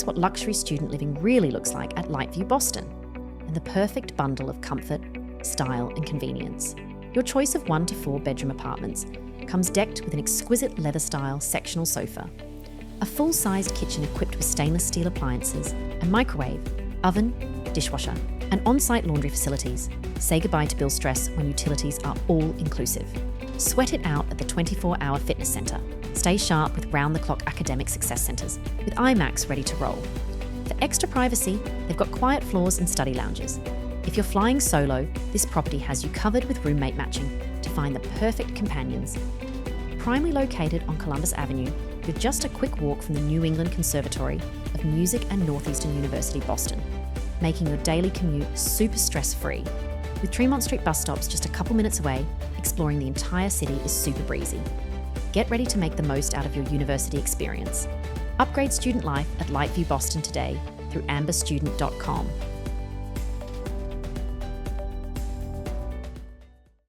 That's what luxury student living really looks like at Lightview Boston, and the perfect bundle of comfort, style and convenience. Your choice of 1 to 4 bedroom apartments comes decked with an exquisite leather-style sectional sofa, a full-sized kitchen equipped with stainless steel appliances, a microwave, oven, dishwasher, and on-site laundry facilities. Say goodbye to bill stress when utilities are all inclusive. Sweat it out at the 24-hour fitness centre. Stay sharp with round-the-clock academic success centres, with iMacs ready to roll. For extra privacy, they've got quiet floors and study lounges. If you're flying solo, this property has you covered with roommate matching to find the perfect companions. Primely located on Columbus Avenue, with just a quick walk from the New England Conservatory of Music and Northeastern University, Boston, making your daily commute super stress-free. With Tremont Street bus stops just a couple minutes away, exploring the entire city is super breezy. Get ready to make the most out of your university experience. Upgrade student life at Lightview Boston today through amberstudent.com.